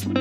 Hello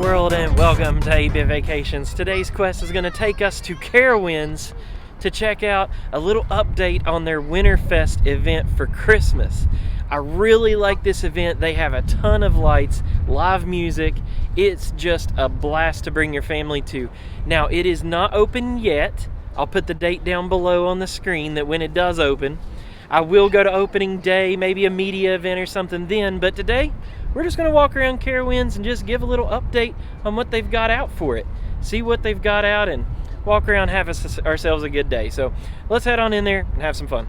world and welcome to 8-Bit Vacations. Today's quest is going to take us to Carowinds to check out a little update on their WinterFest event for Christmas. I really like this event. They have a ton of lights, live music. It's just a blast to bring your family to. Now, it is not open yet. I'll put the date down below on the screen that when it does open. I will go to opening day, maybe a media event or something then, but today we're just going to walk around Carowinds and just give a little update on what they've got out for it. See what they've got out and walk around, have ourselves a good day. So let's head on in there and have some fun.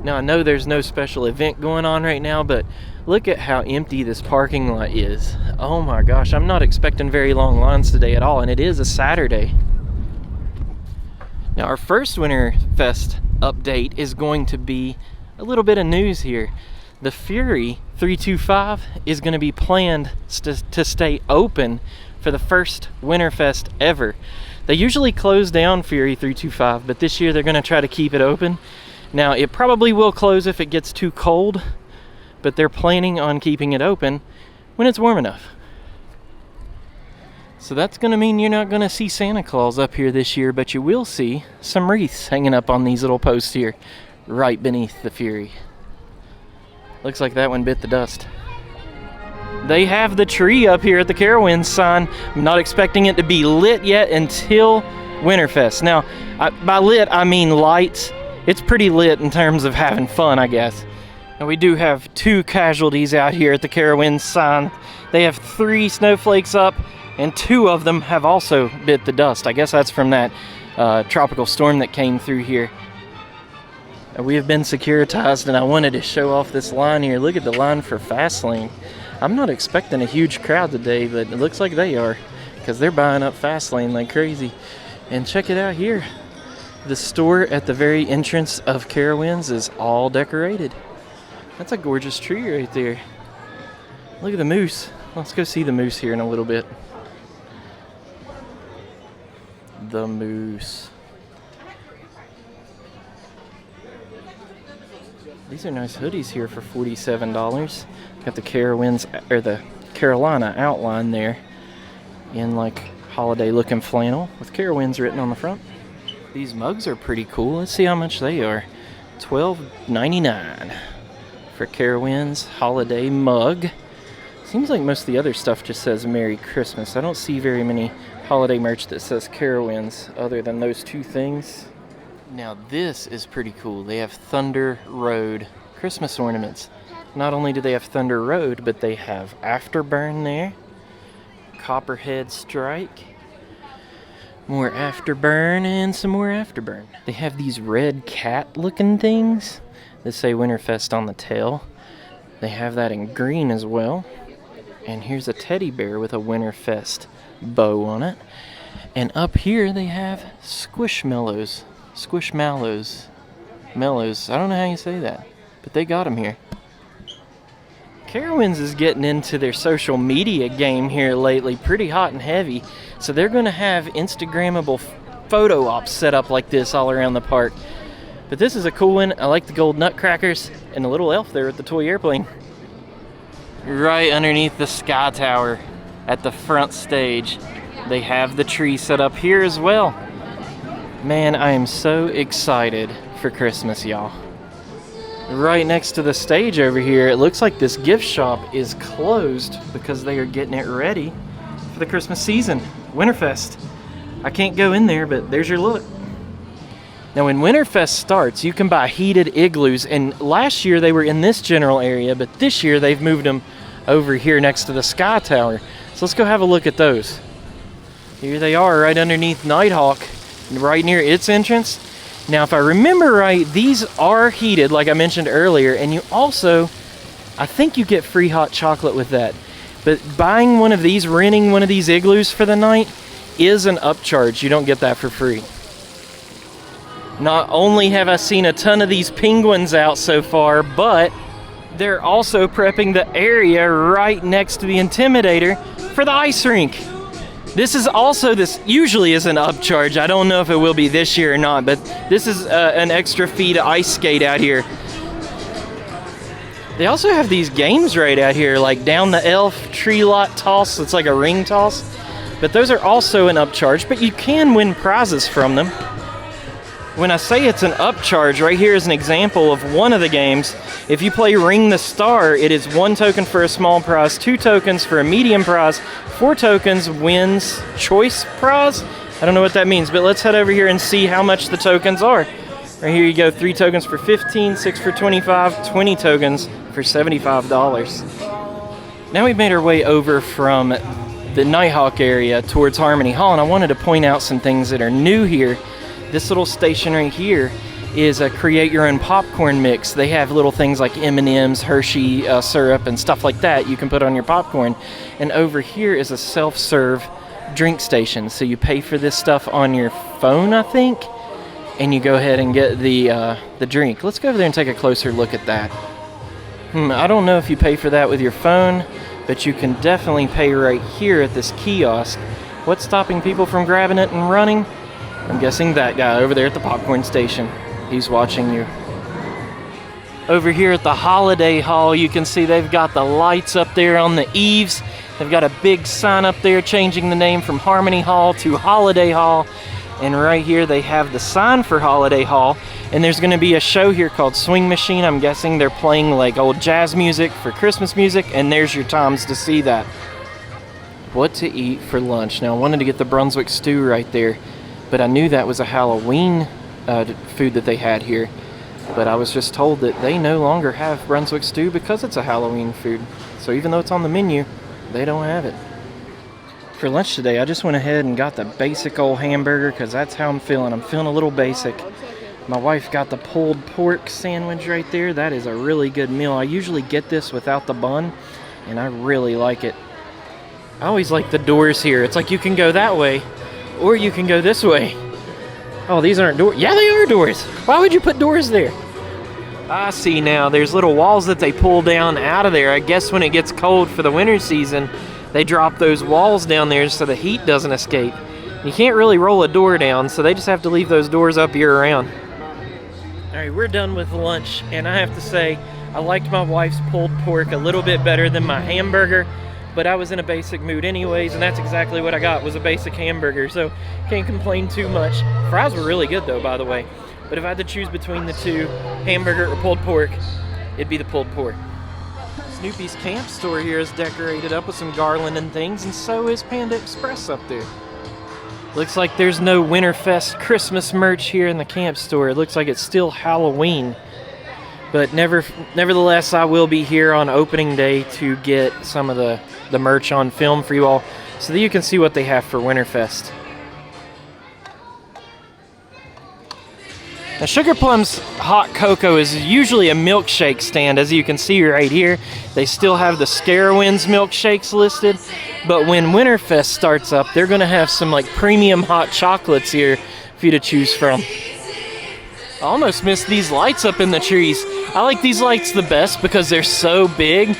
Now, I know there's no special event going on right now, but look at how empty this parking lot is. Oh my gosh, I'm not expecting very long lines today at all, and it is a Saturday. Now, our first WinterFest update is going to be a little bit of news here. The Fury 325 is going to be planned to stay open for the first WinterFest ever. They usually close down Fury 325, but this year they're going to try to keep it open. Now, it probably will close if it gets too cold, but they're planning on keeping it open when it's warm enough. So that's going to mean you're not going to see Santa Claus up here this year, but you will see some wreaths hanging up on these little posts here, right beneath the Fury. Looks like that one bit the dust. They have the tree up here at the Carowinds sign. I'm not expecting it to be lit yet until WinterFest. Now, by lit, I mean lights. It's pretty lit in terms of having fun, I guess. And we do have 2 casualties out here at the Carowinds sign. They have 3 snowflakes up, and 2 of them have also bit the dust. I guess that's from that tropical storm that came through here. We have been securitized, and I wanted to show off this line here. Look at the line for Fastlane. I'm not expecting a huge crowd today, but it looks like they are, because they're buying up Fastlane like crazy. And check it out here. The store at the very entrance of Carowinds is all decorated. That's a gorgeous tree right there. Look at the moose. Let's go see the moose here in a little bit. The moose. These are nice hoodies here for $47. Got the Carowinds, or the Carolina outline there in like holiday looking flannel with Carowinds written on the front. These mugs are pretty cool. Let's see how much they are. $12.99 for Carowinds holiday mug. Seems like most of the other stuff just says Merry Christmas. I don't see very many holiday merch that says Carowinds other than those 2 things. Now this is pretty cool. They have Thunder Road Christmas ornaments. Not only do they have Thunder Road, but they have Afterburn there. Copperhead Strike. More Afterburn and some more Afterburn. They have these red cat looking things that say WinterFest on the tail. They have that in green as well. And here's a teddy bear with a WinterFest bow on it. And up here they have Squishmallows. Squishmallows. Mellows. I don't know how you say that, but they got them here. Carowinds is getting into their social media game here lately, pretty hot and heavy. So they're going to have Instagrammable photo ops set up like this all around the park. But this is a cool one. I like the gold nutcrackers and the little elf there with the toy airplane. Right underneath the Sky Tower at the front stage, they have the tree set up here as well. Man, I am so excited for Christmas, y'all. Right next to the stage over here, it looks like this gift shop is closed because they are getting it ready for the Christmas season, WinterFest. I can't go in there, but there's your look. Now, when WinterFest starts, you can buy heated igloos, and last year they were in this general area, but this year they've moved them over here next to the Sky Tower. So let's go have a look at those. Here they are, right underneath Nighthawk, right near its entrance. Now, if I remember right, these are heated, like I mentioned earlier, and you also, I think you get free hot chocolate with that. But buying one of these, renting one of these igloos for the night, is an upcharge. You don't get that for free. Not only have I seen a ton of these penguins out so far, but they're also prepping the area right next to the Intimidator for the ice rink. This is also, this usually is an upcharge. I don't know if it will be this year or not, but this is an extra fee to ice skate out here. They also have these games right out here, like Down the Elf, Tree Lot Toss. It's like a ring toss. But those are also an upcharge, but you can win prizes from them. When I say it's an upcharge, right here is an example of one of the games. If you play Ring the Star, it is 1 token for a small prize, 2 tokens for a medium prize, 4 tokens wins choice prize. I don't know what that means, but let's head over here and see how much the tokens are. Right here you go, 3 tokens for 15, 6 for 25, 20 tokens for $75. Now we've made our way over from the Nighthawk area towards Harmony Hall, and I wanted to point out some things that are new here. This little station right here is a create your own popcorn mix. They have little things like M&M's, Hershey syrup, and stuff like that you can put on your popcorn. And over here is a self-serve drink station. So you pay for this stuff on your phone, I think, and you go ahead and get the drink. Let's go over there and take a closer look at that. I don't know if you pay for that with your phone, but you can definitely pay right here at this kiosk. What's stopping people from grabbing it and running? I'm guessing that guy over there at the popcorn station. He's watching you. Over here at the Holiday Hall, you can see they've got the lights up there on the eaves. They've got a big sign up there changing the name from Harmony Hall to Holiday Hall. And right here they have the sign for Holiday Hall. And there's going to be a show here called Swing Machine. I'm guessing they're playing like old jazz music for Christmas music. And there's your times to see that. What to eat for lunch. Now I wanted to get the Brunswick stew right there, but I knew that was a Halloween food that they had here. But I was just told that they no longer have Brunswick stew because it's a Halloween food. So even though it's on the menu, they don't have it. For lunch today, I just went ahead and got the basic old hamburger because that's how I'm feeling. I'm feeling a little basic. My wife got the pulled pork sandwich right there. That is a really good meal. I usually get this without the bun, and I really like it. I always like the doors here. It's like you can go that way, or you can go this way. Oh, these aren't doors. Yeah, they are doors. Why would you put doors there? I see now. There's little walls that they pull down out of there. I guess when it gets cold for the winter season, they drop those walls down there so the heat doesn't escape. You can't really roll a door down, so they just have to leave those doors up year round. All right, we're done with lunch, and I have to say, I liked my wife's pulled pork a little bit better than my hamburger, but I was in a basic mood anyways, and that's exactly what I got, was a basic hamburger, so can't complain too much. Fries were really good though, by the way, but if I had to choose between the two, hamburger or pulled pork, it'd be the pulled pork. Snoopy's camp store here is decorated up with some garland and things, and so is Panda Express up there. Looks like there's no WinterFest Christmas merch here in the camp store. It looks like it's still Halloween. But nevertheless, I will be here on opening day to get some of the merch on film for you all so that you can see what they have for WinterFest. Now, Sugar Plum's Hot Cocoa is usually a milkshake stand, as you can see right here. They still have the SCarowinds milkshakes listed, but when WinterFest starts up, they're going to have some like premium hot chocolates here for you to choose from. I almost missed these lights up in the trees. I like these lights the best because they're so big.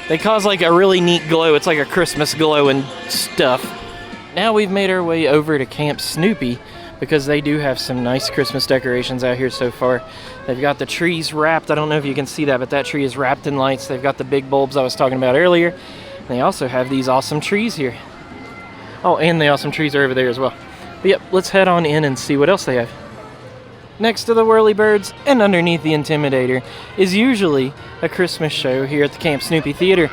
They cause like a really neat glow. It's like a Christmas glow and stuff. Now we've made our way over to Camp Snoopy because they do have some nice Christmas decorations out here so far. They've got the trees wrapped. I don't know if you can see that, but that tree is wrapped in lights. They've got the big bulbs I was talking about earlier. They also have these awesome trees here. Oh, and the awesome trees are over there as well. But yep, let's head on in and see what else they have. Next to the Whirlybirds and underneath the Intimidator is usually a Christmas show here at the Camp Snoopy Theater.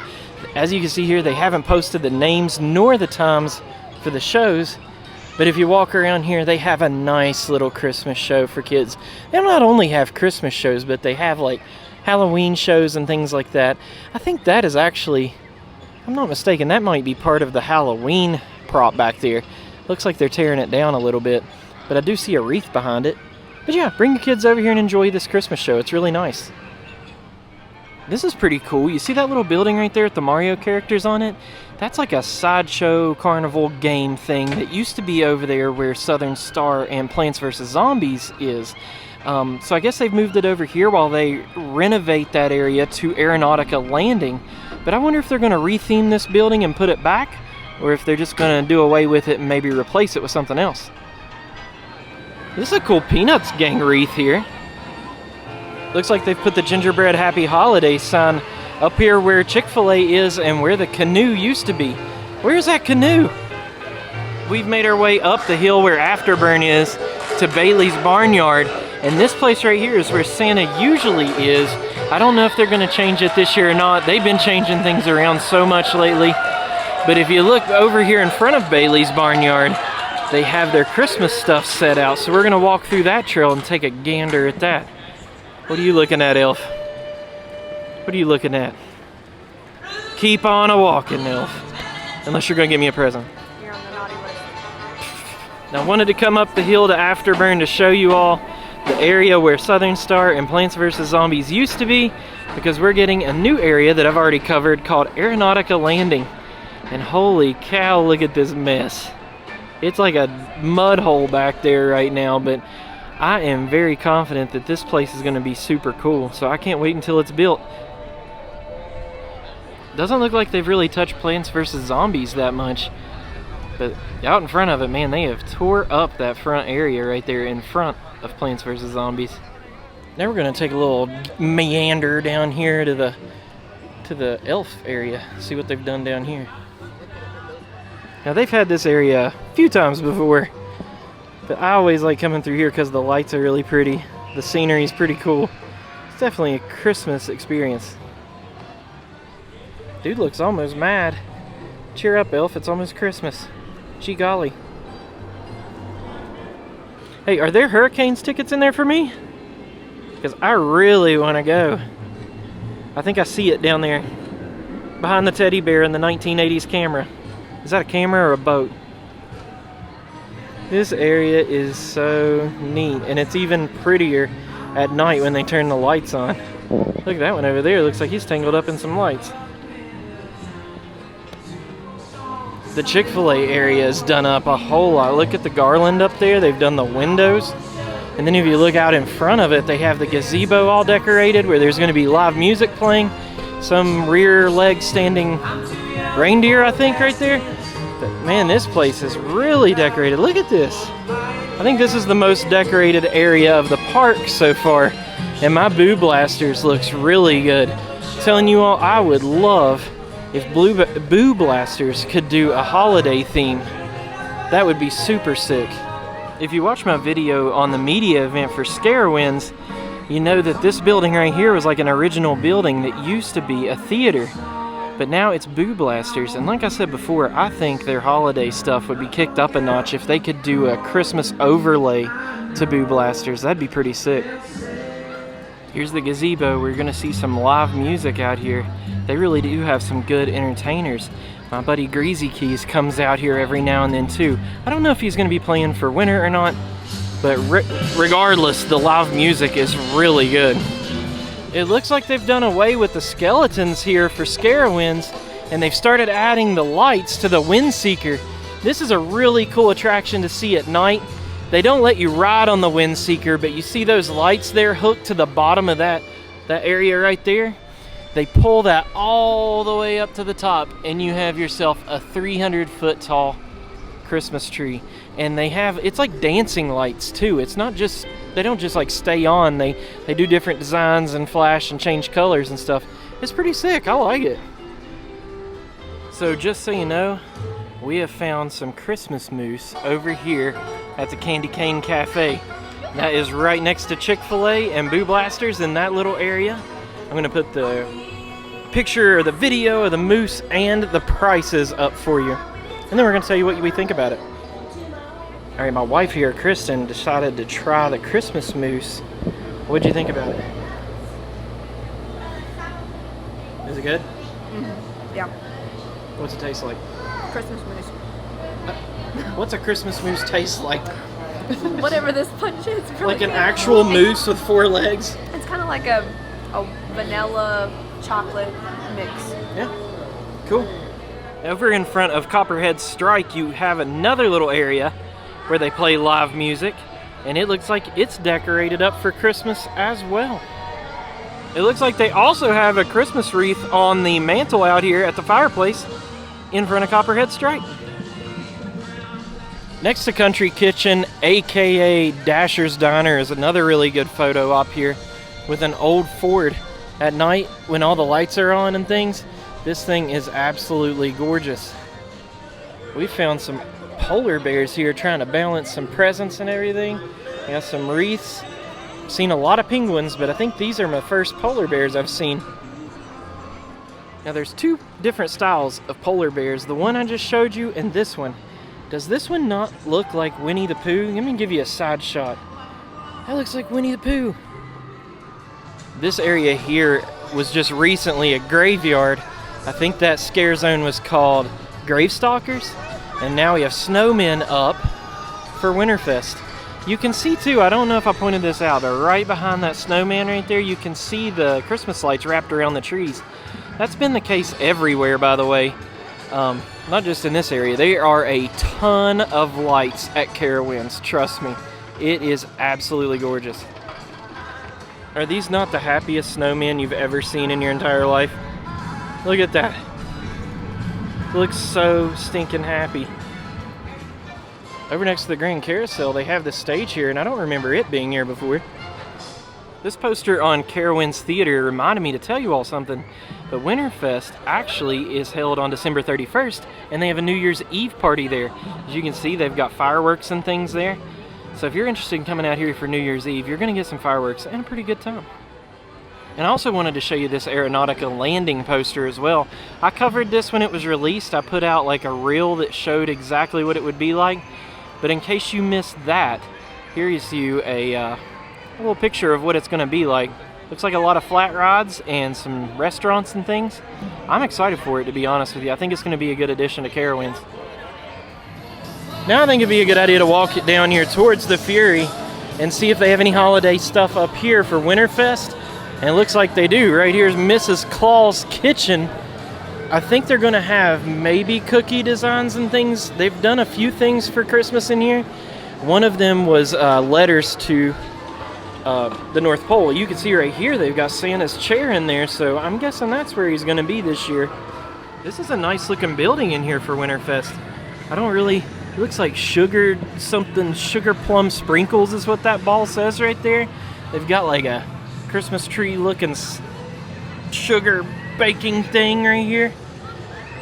As you can see here, they haven't posted the names nor the times for the shows, but if you walk around here, they have a nice little Christmas show for kids. They not only have Christmas shows, but they have like Halloween shows and things like that. I think that is actually, if I'm not mistaken, that might be part of the Halloween prop back there. Looks like they're tearing it down a little bit, but I do see a wreath behind it. But yeah, bring your kids over here and enjoy this Christmas show. It's really nice. This is pretty cool. You see that little building right there with the Mario characters on it? That's like a sideshow carnival game thing that used to be over there where Southern Star and Plants vs. Zombies is. So I guess they've moved it over here while they renovate that area to Aeronautica Landing. But I wonder if they're going to retheme this building and put it back, or if they're just gonna do away with it and maybe replace it with something else. This is a cool Peanuts gang wreath here. Looks like they've put the gingerbread happy holiday sign up here where Chick-fil-A is and where the canoe used to be. Where's that canoe? We've made our way up the hill where Afterburn is to Bailey's Barnyard, and this place right here is where Santa usually is. I don't know if they're gonna change it this year or not. They've been changing things around so much lately. But if you look over here in front of Bailey's Barnyard, they have their Christmas stuff set out. So we're gonna walk through that trail and take a gander at that. What are you looking at, Elf? What are you looking at? Keep on a walking, Elf. Unless you're gonna give me a present. You're on the naughty list. Now, I wanted to come up the hill to Afterburn to show you all the area where Southern Star and Plants vs. Zombies used to be, because we're getting a new area that I've already covered called Aeronautica Landing. And holy cow, look at this mess. It's like a mud hole back there right now, but I am very confident that this place is going to be super cool, so I can't wait until it's built. Doesn't look like they've really touched Plants vs. Zombies that much, but out in front of it, man, they have tore up that front area right there in front of Plants vs. Zombies. Now we're going to take a little meander down here to the elf area, see what they've done down here. Now they've had this area a few times before, but I always like coming through here because the lights are really pretty. The scenery is pretty cool. It's definitely a Christmas experience. Dude looks almost mad. Cheer up, Elf, it's almost Christmas. Gee golly. Hey, are there Hurricanes tickets in there for me? Because I really want to go. I think I see it down there behind the teddy bear in the 1980s camera. Is that a camera or a boat? This area is so neat, and it's even prettier at night when they turn the lights on. Look at that one over there. Looks like he's tangled up in some lights. The Chick-fil-A area is done up a whole lot. Look at the garland up there. They've done the windows. And then if you look out in front of it, they have the gazebo all decorated where there's going to be live music playing. Some rear leg standing reindeer, I think, right there. But man, this place is really decorated. Look at this. I think this is the most decorated area of the park so far. And my Boo Blasters looks really good. I'm telling you all, I would love if Boo Blasters could do a holiday theme. That would be super sick. If you watch my video on the media event for SCarowinds, you know that this building right here was like an original building that used to be a theater. But now it's Boo Blasters, and like I said before, I think their holiday stuff would be kicked up a notch if they could do a Christmas overlay to Boo Blasters. That'd be pretty sick. Here's the gazebo. We're gonna see some live music out here. They really do have some good entertainers. My buddy Greasy Keys comes out here every now and then too. I don't know if he's gonna be playing for winter or not, but regardless, the live music is really good. It looks like they've done away with the skeletons here for SCarowinds, and they've started adding the lights to the Windseeker. This is a really cool attraction to see at night. They don't let you ride on the Windseeker, but you see those lights there hooked to the bottom of that area right there? They pull that all the way up to the top, and you have yourself a 300-foot tall Christmas tree. And they have, it's like dancing lights too. It's not just, they don't just like stay on. They do different designs and flash and change colors and stuff. It's pretty sick. I like it. So just so you know, we have found some Christmas mousse over here at the Candy Cane Cafe. That is right next to Chick-fil-A and Boo Blasters in that little area. I'm gonna put the picture or the video of the mousse and the prices up for you. And then we're gonna tell you what we think about it. All right, my wife here, Kristen, decided to try the Christmas mousse. What'd you think about it? Is it good? Mm-hmm. Yeah. What's it taste like? Christmas mousse. What's a Christmas mousse taste like? Whatever this punch is. Really like an good. actual mousse with 4 legs? It's kind of like a vanilla chocolate mix. Yeah, cool. Over in front of Copperhead Strike, you have another little area where they play live music, and it looks like it's decorated up for Christmas as well. It looks like they also have a Christmas wreath on the mantle out here at the fireplace in front of Copperhead Strike. Next to Country Kitchen, aka Dasher's Diner, is another really good photo op here with an old Ford. At night, when all the lights are on and things, this thing is absolutely gorgeous. We found some polar bears here trying to balance some presents and everything. We got some wreaths. Seen a lot of penguins, but I think these are my first polar bears I've seen. Now there's two different styles of polar bears. The one I just showed you and this one. Does this one not look like Winnie the Pooh? Let me give you a side shot. That looks like Winnie the Pooh. This area here was just recently a graveyard. I think that scare zone was called Gravestalkers. And now we have snowmen up for WinterFest. You can see too, I don't know if I pointed this out, but right behind that snowman right there, you can see the Christmas lights wrapped around the trees. That's been the case everywhere, by the way. Not just in this area. There are a ton of lights at Carowinds, trust me. It is absolutely gorgeous. Are these not the happiest snowmen you've ever seen in your entire life? Look at that. It looks so stinking happy. Over next to the Grand Carousel, they have this stage here, and I don't remember it being here before. This poster on Carowinds Theater reminded me to tell you all something, but WinterFest actually is held on December 31st, and they have a New Year's Eve party there. As you can see, they've got fireworks and things there. So if you're interested in coming out here for New Year's Eve, you're going to get some fireworks and a pretty good time. And I also wanted to show you this Aeronautica landing poster as well. I covered this when it was released. I put out like a reel that showed exactly what it would be like. But in case you missed that, here is you a little picture of what it's going to be like. Looks like a lot of flat rods and some restaurants and things. I'm excited for it, to be honest with you. I think it's going to be a good addition to Carowinds. Now I think it'd be a good idea to walk it down here towards the Fury and see if they have any holiday stuff up here for WinterFest. And it looks like they do. Right here is Mrs. Claus Kitchen. I think they're going to have maybe cookie designs and things. They've done a few things for Christmas in here. One of them was letters to the North Pole. You can see right here they've got Santa's chair in there, so I'm guessing that's where he's going to be this year. This is a nice looking building in here for WinterFest. It looks like sugar plum sprinkles is what that ball says right there. They've got like a Christmas tree looking sugar baking thing right here.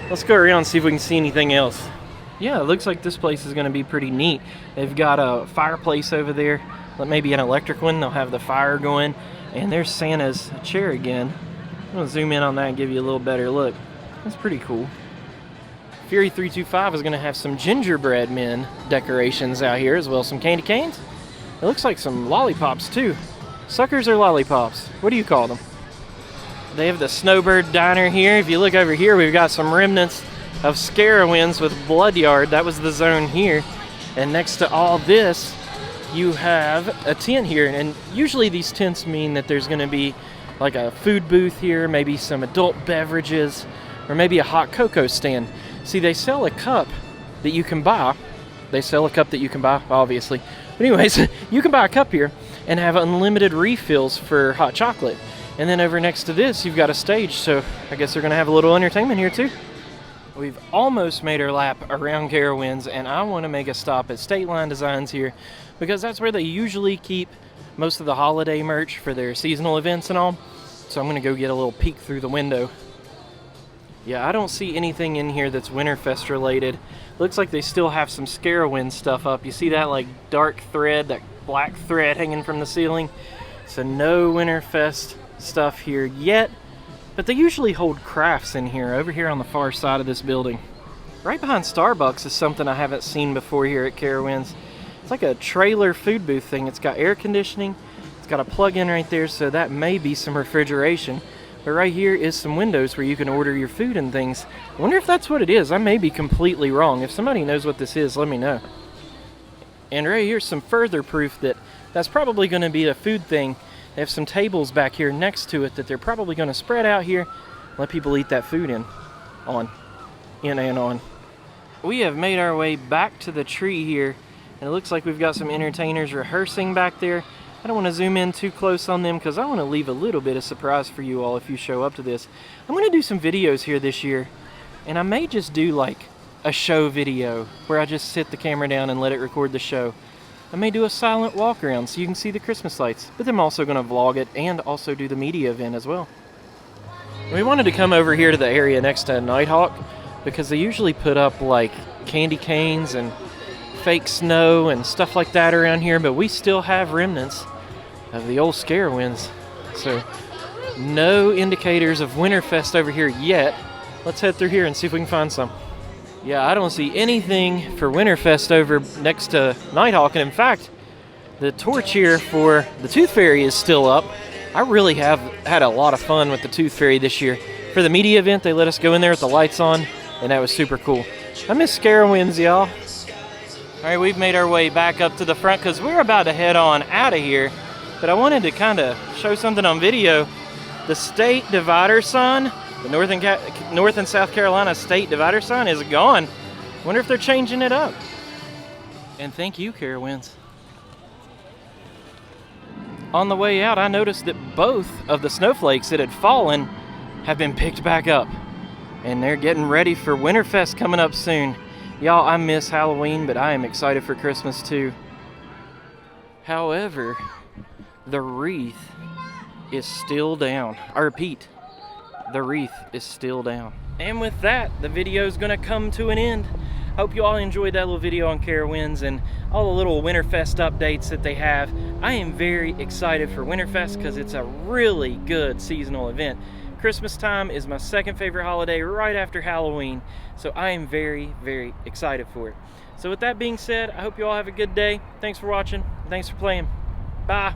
Let's go around and see if we can see anything else. Yeah, it looks like this place is going to be pretty neat. They've got a fireplace over there, maybe an electric one. They'll have the fire going, and there's Santa's chair again. I'm going to zoom in on that and give you a little better look. That's pretty cool. Fury 325 is going to have some gingerbread men decorations out here, as well as some candy canes. It looks like some lollipops too. Suckers or lollipops? What do you call them? They have the Snowbird Diner here. If you look over here, we've got some remnants of SCarowinds with Bloodyard. That was the zone here. And next to all this, you have a tent here. And usually these tents mean that there's going to be like a food booth here, maybe some adult beverages, or maybe a hot cocoa stand. See, they sell a cup that you can buy. They sell a cup that you can buy, obviously. But anyways, you can buy a cup here and have unlimited refills for hot chocolate. And then over next to this, you've got a stage, so I guess they're going to have a little entertainment here too. We've almost made our lap around Carowinds, and I want to make a stop at State Line Designs here because that's where they usually keep most of the holiday merch for their seasonal events and all. So I'm going to go get a little peek through the window. Yeah, I don't see anything in here that's WinterFest related. Looks like they still have some SCarowinds stuff up. You see that like dark thread, that black thread hanging from the ceiling? So no WinterFest stuff here yet, but they usually hold crafts in here, over here on the far side of this building. Right behind Starbucks is something I haven't seen before here at Carowinds. It's like a trailer food booth thing. It's got air conditioning, it's got a plug-in right there, so that may be some refrigeration. But right here is some windows where you can order your food and things. I wonder if that's what it is. I may be completely wrong. If somebody knows what this is, let me know. And right here's some further proof that that's probably going to be a food thing. They have some tables back here next to it that they're probably going to spread out here, let people eat that food in and on. We have made our way back to the tree here, and it looks like we've got some entertainers rehearsing back there. I don't want to zoom in too close on them because I want to leave a little bit of surprise for you all if you show up to this. I'm going to do some videos here this year And I may just do like a show video where I just sit the camera down and let it record the show. I may do a silent walk around so you can see the Christmas lights, but then I'm also going to vlog it and also do the media event as well. We wanted to come over here to the area next to Nighthawk because they usually put up like candy canes and fake snow and stuff like that around here, but we still have remnants of the old SCarowinds. So no indicators of WinterFest over here yet. Let's head through here and see if we can find some. Yeah, I don't see anything for WinterFest over next to Nighthawk, and in fact, the torch here for the Tooth Fairy is still up. I really have had a lot of fun with the Tooth Fairy this year. For the media event, they let us go in there with the lights on, and that was super cool. I miss SCarowinds, y'all. All right, we've made our way back up to the front because we're about to head on out of here, but I wanted to kind of show something on video. The state divider sign, the North and South Carolina state divider sign is gone. Wonder if they're changing it up. And thank you, Carowinds. On the way out, I noticed that both of the snowflakes that had fallen have been picked back up. And they're getting ready for WinterFest coming up soon. Y'all, I miss Halloween, but I am excited for Christmas too. However, the wreath is still down. I repeat, the wreath is still down. And with that, the video is gonna come to an end. Hope you all enjoyed that little video on Carowinds and all the little WinterFest updates that they have. I am very excited for WinterFest because it's a really good seasonal event. Christmas time is my second favorite holiday right after Halloween, so I am very, very excited for it. So with that being said, I hope you all have a good day. Thanks for watching. Thanks for playing. Bye.